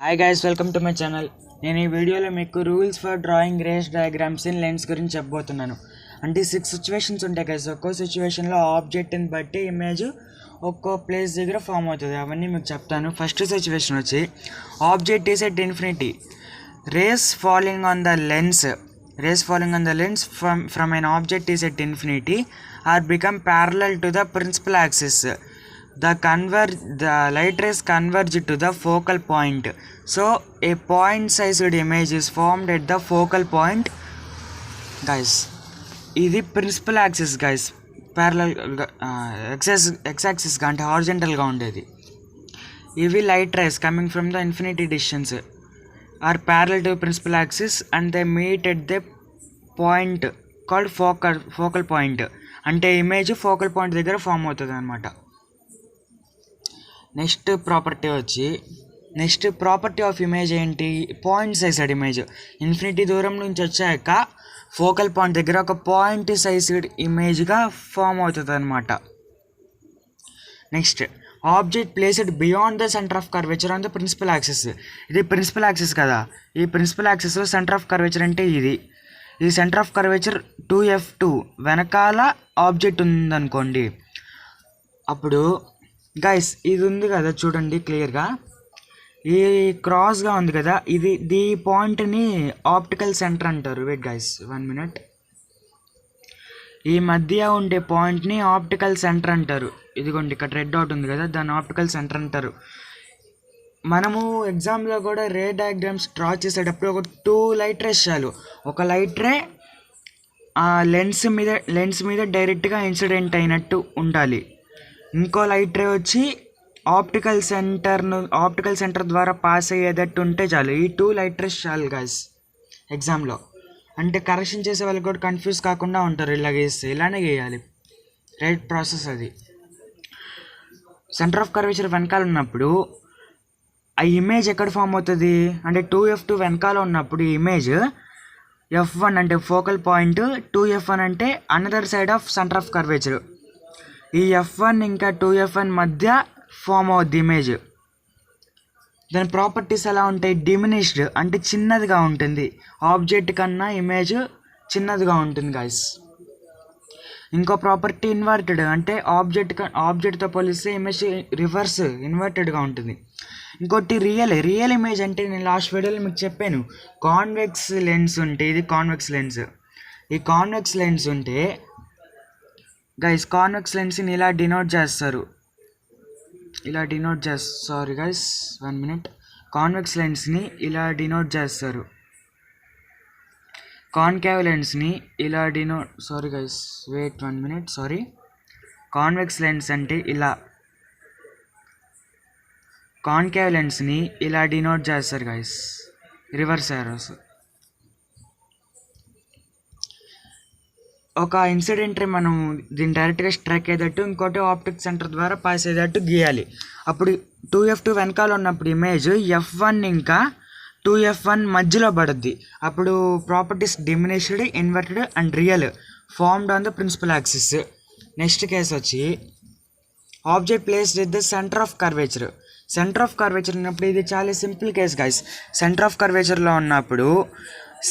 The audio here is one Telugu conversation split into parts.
Hi guys, welcome to my channel. నేను ఈ వీడియోలో మీకు rules for drawing rays diagrams in lens గురించి చెప్పబోతున్నాను. అంటే 6 సిచ్యువేషన్స్ ఉంటాయి గైస్. ఒక్కో సిచ్యువేషన్లో ఆబ్జెక్ట్ని బట్టి ఇమేజ్ ఒక్కో ప్లేస్ దగ్గర ఫామ్ అవుతుంది. అవన్నీ మీకు చెప్తాను. ఫస్ట్ సిచ్యువేషన్ వచ్చి object is at infinity, rays falling on the lens from an object is at infinity or become parallel to the principal axis. The light rays converge to the focal point. So a point-sized image is formed at the focal point. Guys, ఇది principal axis guys. Parallel x-axis గా అంటే హారిజంటల్గా ఉండేది. ఇవి light rays coming from the infinity distance are parallel to principal axis and they meet at the point called focal point. అంటే ఇమేజ్ ఫోకల్ పాయింట్ దగ్గర ఫామ్ అవుతుంది అనమాట. నెక్స్ట్ ప్రాపర్టీ ఆఫ్ ఇమేజ్ ఏంటి? Point sized image. ఇన్ఫినిటీ దూరం నుంచి వచ్చాక ఫోకల్ పాయింట్ దగ్గర ఒక పాయింట్ సైజ్డ్ ఇమేజ్గా ఫామ్ అవుతుంది అనమాట. Next object placed beyond the centre of curvature on the principal axis. ఇది ప్రిన్సిపల్ యాక్సిస్ కదా. ఈ ప్రిన్సిపల్ యాక్సిస్లో సెంటర్ ఆఫ్ కర్వేచర్ అంటే ఇది సెంటర్ ఆఫ్ కర్వేచర్ 2f2 వెనకాల ఆబ్జెక్ట్ ఉందనుకోండి. అప్పుడు గైస్ ఇది ఉంది కదా, చూడండి క్లియర్గా, ఈ క్రాస్గా ఉంది కదా, ఈ పాయింట్ని ఆప్టికల్ సెంటర్ అంటారు. Wait guys 1 minute. ఈ మధ్య ఉండే పాయింట్ని ఆప్టికల్ సెంటర్ అంటారు. ఇదిగోండి ఇక్కడ రెడ్ డాట్ ఉంది కదా, దాన్ని ఆప్టికల్ సెంటర్ అంటారు. మనము ఎగ్జామ్లో కూడా రే డయాగ్రామ్స్ డ్రా చేసేటప్పుడు ఒక 2 లైట్ రేస్ చాలు. ఒక లైట్ రే ఆ లెన్స్ మీద డైరెక్ట్గా ఇన్సిడెంట్ అయినట్టు ఉండాలి. ఇంకో లైట్ రే వచ్చి ఆప్టికల్ సెంటర్ ద్వారా పాస్ అయ్యేటట్టు ఉంటే చాలు. ఈ 2 లైట్ రేస్ చాలు గాయస్ ఎగ్జామ్లో. అంటే కరెక్షన్ చేసే వాళ్ళు కూడా కన్ఫ్యూజ్ కాకుండా ఉంటారు. ఇలా గీస్తే ఇలానే గీయాలి, రైట్ ప్రాసెస్ అది. సెంటర్ ఆఫ్ కర్వేచర్ వెనకాల ఉన్నప్పుడు ఆ ఇమేజ్ ఎక్కడ ఫామ్ అవుతుంది అంటే 2f2 వెనకాల ఉన్నప్పుడు ఈ ఇమేజ్ f1 అంటే ఫోకల్ పాయింట్, 2f1 అంటే another side of centre of curvature. ఈ f1 ఇంకా 2f1 మధ్య ఫామ్ అవుద్ది ఇమేజ్. దాని ప్రాపర్టీస్ ఎలా ఉంటాయి? డిమినిష్డ్ అంటే చిన్నదిగా ఉంటుంది. ఆబ్జెక్ట్ కన్నా ఇమేజ్ చిన్నదిగా ఉంటుంది గాయస్. ఇంకో ప్రాపర్టీ ఇన్వర్టెడ్ అంటే ఆబ్జెక్ట్తో పోలిస్తే ఇమేజ్ రివర్స్ ఇన్వర్టెడ్గా ఉంటుంది. ఇంకోటి రియల్ ఇమేజ్ అంటే నేను లాస్ట్ వీడియోలో మీకు చెప్పాను, కాన్వెక్స్ లెన్స్ ఉంటే, ఇది కాన్వెక్స్ లెన్స్. ఈ కాన్వెక్స్ లెన్స్ ఉంటే గైస్, కాన్వెక్స్ లెన్స్ని ఇలా డినోట్ చేస్తారు. Sorry guys 1 minute. కాన్వెక్స్ లెన్స్ని ఇలా డినోట్ చేస్తారు. కాన్కేవ్ లెన్స్ని ఇలా sorry guys, wait 1 minute. Sorry, convex lens అంటే ఇలా, కాన్కేవ్ లెన్స్ని ఇలా డినోట్ చేస్తారు గైస్, రివర్స్ యారోస్. ఒక ఇన్సిడెంట్ మనం దీన్ని డైరెక్ట్గా స్ట్రైక్ అయ్యేటట్టు, ఇంకోటి ఆప్టిక్ సెంటర్ ద్వారా పాస్ అయ్యేటట్టు గీయాలి. అప్పుడు 2f2 వెనకాల ఉన్నప్పుడు ఇమేజ్ f1 ఇంకా 2f1 మధ్యలో పడుద్ది. అప్పుడు properties diminished, inverted and real formed on the principal axis. Next case వచ్చి object placed at the centre of curvature. Centre of curvature ఉన్నప్పుడు ఇది చాలా simple case guys. Centre of కర్వేచర్లో ఉన్నప్పుడు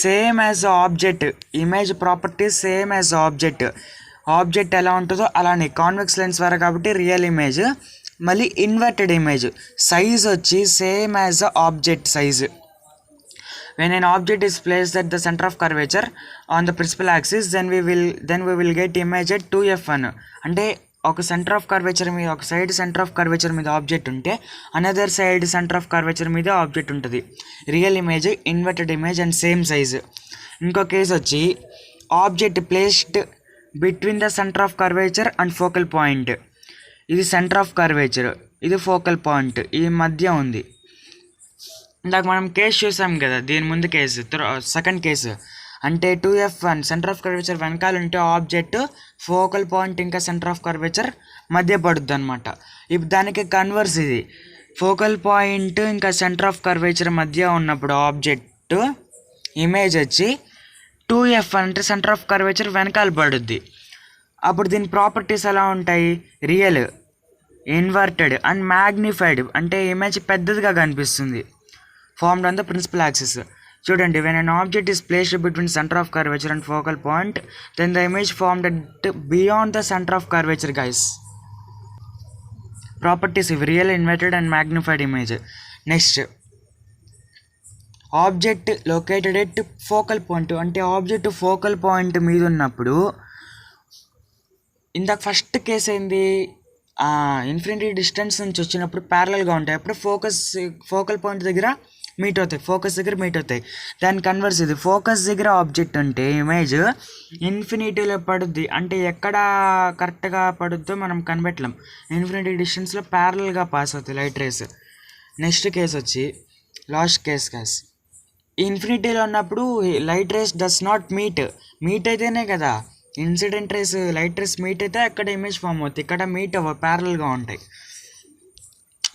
same as object, image properties same as object ఎలా ఉంటుందో అలానే కాన్వెక్స్ లెన్స్ ద్వారా కాబట్టి రియల్ ఇమేజ్. మళ్ళీ ఇన్వర్టెడ్ ఇమేజ్ సైజ్ వచ్చి same as object size. When an object is placed at the center of curvature on the principal axis, then we will get image at 2f1. అంటే ఒక సెంటర్ ఆఫ్ కర్వేచర్ మీద, ఒక సైడ్ సెంటర్ ఆఫ్ కర్వేచర్ మీద ఆబ్జెక్ట్ ఉంటే another side centre of curvature మీద ఆబ్జెక్ట్ ఉంటుంది. Real image, inverted image and same size. ఇంకో కేసు వచ్చి object placed between the centre of curvature and focal point. ఇది సెంటర్ ఆఫ్ కర్వేచర్, ఇది ఫోకల్ పాయింట్, ఈ మధ్య ఉంది. ఇందాక మనం కేసు చూసాం కదా, దీని ముందు కేసు సెకండ్ కేసు అంటే 2f1 సెంటర్ ఆఫ్ కర్వేచర్ వెనకాల ఉంటే ఆబ్జెక్ట్ ఫోకల్ పాయింట్ ఇంకా సెంటర్ ఆఫ్ కర్వేచర్ మధ్య పడుద్ది అనమాట. ఇప్పుడు దానికి కన్వర్స్ ఇది, ఫోకల్ పాయింట్ ఇంకా సెంటర్ ఆఫ్ కర్వేచర్ మధ్య ఉన్నప్పుడు ఆబ్జెక్ట్ ఇమేజ్ వచ్చి 2f1 అంటే సెంటర్ ఆఫ్ కర్వేచర్ వెనకాల పడుద్ది. అప్పుడు దీని ప్రాపర్టీస్ ఎలా ఉంటాయి? రియల్, ఇన్వర్టెడ్ అండ్ మ్యాగ్నిఫైడ్ అంటే ఇమేజ్ పెద్దదిగా కనిపిస్తుంది. formed on the principal axis. చూడండి, when an object is placed between center of curvature and focal point, then the image formed at beyond the center of curvature, guys. Properties ఇవి real, inverted and magnified image. Next, object located at focal point. అంటే ఆబ్జెక్ట్ ఫోకల్ పాయింట్ మీద ఉన్నప్పుడు, ఇందాక ఫస్ట్ కేసు ఏంది, ఇన్ఫినిటీ డిస్టెన్స్ నుంచి వచ్చినప్పుడు ప్యారలల్గా ఉంటాయి. అప్పుడు ఫోకల్ పాయింట్ దగ్గర మీట్ అవుతాయి, ఫోకస్ దగ్గర మీట్ అవుతాయి. దాని కన్వర్స్ ఇది, ఫోకస్ దగ్గర ఆబ్జెక్ట్ ఉంటే ఇమేజ్ ఇన్ఫినిటీలో పడుద్ది. అంటే ఎక్కడ కరెక్ట్గా పడుద్దో మనం కనిపెట్టలేం. ఇన్ఫినిటీ డిస్టెన్స్లో ప్యారలల్గా పాస్ అవుతాయి లైట్ రేస్. నెక్స్ట్ కేసు వచ్చి లాస్ట్ కేస్. ఇన్ఫినిటీలో ఉన్నప్పుడు light race does not meet అయితేనే కదా incident race, light race meet అయితే అక్కడ ఇమేజ్ ఫామ్ అవుతుంది. ఇక్కడ మీట్ అవ్వ, ప్యారలల్గా ఉంటాయి.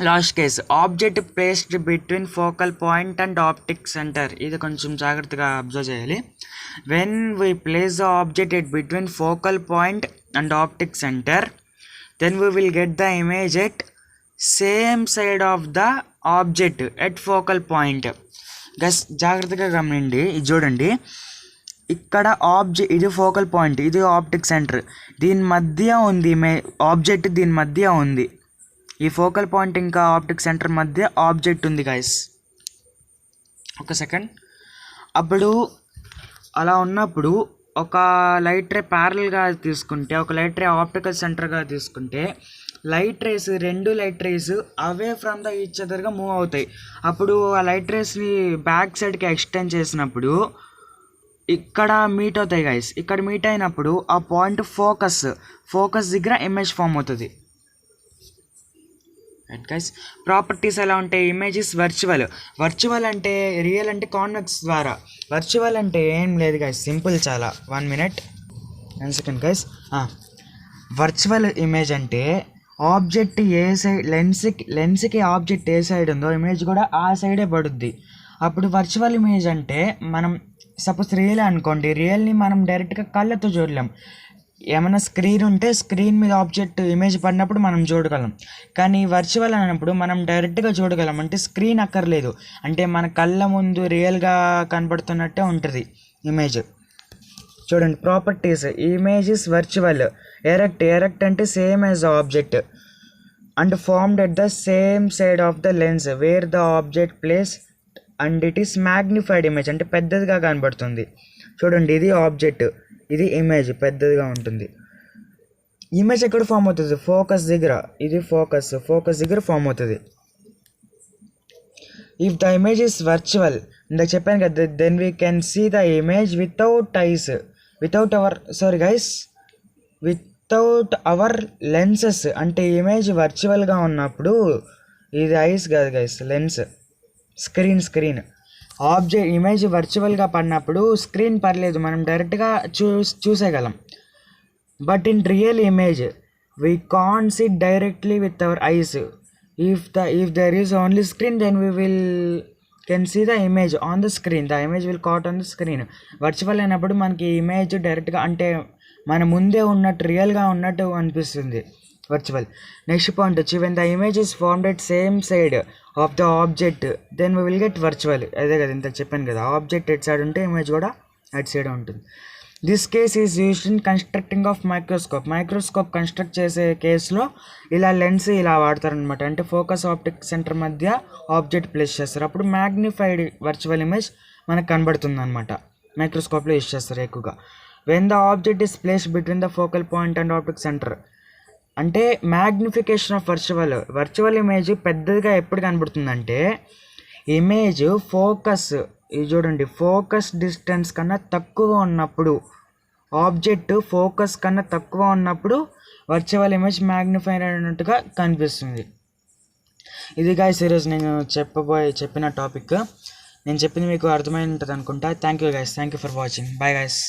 Last case, object placed between focal point and optic centre. ఇది కొంచెం జాగ్రత్తగా అబ్జర్వ్ చేయాలి. When we place the object at between focal point and optic centre, then we will get the image at same side of the object at focal point. Guys జాగ్రత్తగా గమనిండి, ఇది చూడండి, ఇక్కడ ఇది ఫోకల్ పాయింట్, ఇది ఆప్టిక్ సెంటర్, దీని మధ్య ఉంది ఆబ్జెక్ట్, దీని మధ్య ఉంది. ఈ ఫోకల్ పాయింట్ ఇంకా ఆప్టిక్ సెంటర్ మధ్య ఆబ్జెక్ట్ ఉంది గైస్. ఒక సెకండ్. అప్పుడు అలా ఉన్నప్పుడు ఒక లైట్ రే ప్యారల్గా తీసుకుంటే, ఒక లైట్ రే ఆప్టికల్ సెంటర్గా తీసుకుంటే, రెండు light rays away from the each అదర్గా మూవ్ అవుతాయి. అప్పుడు ఆ లైట్ రేస్ని బ్యాక్ సైడ్కి ఎక్స్టెండ్ చేసినప్పుడు ఇక్కడ మీట్ అవుతాయి గైస్. ఇక్కడ మీట్ అయినప్పుడు ఆ పాయింట్ ఫోకస్ దగ్గర ఇమేజ్ ఫామ్ అవుతుంది. Right guys. ప్రాపర్టీస్ ఎలా ఉంటాయి? ఇమేజ్ ఇస్ వర్చువల్ అంటే రియల్ అంటే కాన్వెక్స్ ద్వారా. వర్చువల్ అంటే ఏం లేదు గైస్, సింపుల్ చాలా. 1 minute 1 second guys. Virtual image అంటే ఆబ్జెక్ట్ ఏ సైడ్, లెన్స్కి ఆబ్జెక్ట్ ఏ సైడ్ ఉందో ఇమేజ్ కూడా ఆ సైడే పడుద్ది. అప్పుడు వర్చువల్ ఇమేజ్ అంటే, మనం సపోజ్ రియల్ అనుకోండి, రియల్ని మనం డైరెక్ట్గా కళ్ళతో చూడలేం. ఏమైనా స్క్రీన్ ఉంటే స్క్రీన్ మీద ఆబ్జెక్ట్ ఇమేజ్ పడినప్పుడు మనం చూడగలం. కానీ వర్చువల్ అన్నప్పుడు మనం డైరెక్ట్గా చూడగలం. అంటే స్క్రీన్ అక్కర్లేదు, అంటే మన కళ్ళ ముందు రియల్గా కనబడుతున్నట్టే ఉంటుంది ఇమేజ్. చూడండి, properties. Image is virtual. Erect అంటే same as object and formed at the same side of the lens where the object place and it is magnified image. అంటే పెద్దదిగా కనబడుతుంది. చూడండి, ఇది ఆబ్జెక్ట్, ఇది ఇమేజ్ పెద్దదిగా ఉంటుంది. ఇమేజ్ ఎక్కడ ఫామ్ అవుతుంది? ఫోకస్ దగ్గర. ఇది ఫోకస్ దగ్గర ఫామ్ అవుతుంది. If the image is virtual, ఇందాక చెప్పాను కదా, then we can see the image without our lenses. అంటే ఇమేజ్ వర్చువల్గా ఉన్నప్పుడు, ఇది ఐస్ కాదు guys, lens. Screen object image వర్చువల్గా పడినప్పుడు స్క్రీన్ పర్లేదు, మనం డైరెక్ట్గా చూసేయగలం. But in real image we can't see directly with our eyes. If there is only screen, then we can see the image on the screen. The image will caught on the screen. Virtual అయినప్పుడు మనకి ఇమేజ్ డైరెక్ట్గా, అంటే మన ముందే ఉన్నట్టు, రియల్గా ఉన్నట్టు అనిపిస్తుంది వర్చువల్. నెక్స్ట్ పాయింట్ వచ్చి, when the image is formed at same side of the object, then we will get virtual. అదే కదా ఇంత చెప్పాను కదా, ఆబ్జెక్ట్ ఎట్ సైడ్ ఉంటే ఇమేజ్ కూడా అట్ సైడ్ ఉంటుంది. This case is used in constructing of microscope construct చేసే కేసులో ఇలా లెన్స్ ఇలా వాడతారనమాట. అంటే ఫోకస్ ఆప్టిక్ సెంటర్ మధ్య ఆబ్జెక్ట్ ప్లేస్ చేస్తారు. అప్పుడు మ్యాగ్నిఫైడ్ వర్చువల్ ఇమేజ్ మనకు కనబడుతుంది అనమాట. మైక్రోస్కోప్లో యూస్ చేస్తారు ఎక్కువగా. When the object is placed between the focal point and optic centre, అంటే మ్యాగ్నిఫికేషన్ ఆఫ్ వర్చువల్ ఇమేజ్ పెద్దదిగా ఎప్పుడు కనబడుతుందంటే, ఇమేజ్ ఇది చూడండి, ఫోకస్ డిస్టెన్స్ కన్నా తక్కువ ఉన్నప్పుడు, ఆబ్జెక్ట్ ఫోకస్ కన్నా తక్కువ ఉన్నప్పుడు వర్చువల్ ఇమేజ్ మ్యాగ్నిఫైడ్ అయినట్టుగా కనిపిస్తుంది. ఇది గైస్ ఈరోజు నేను చెప్పిన టాపిక్. నేను చెప్పింది మీకు అర్థమై ఉంటుంది అనుకుంటా. Thank you guys, thank you for watching. Bye guys.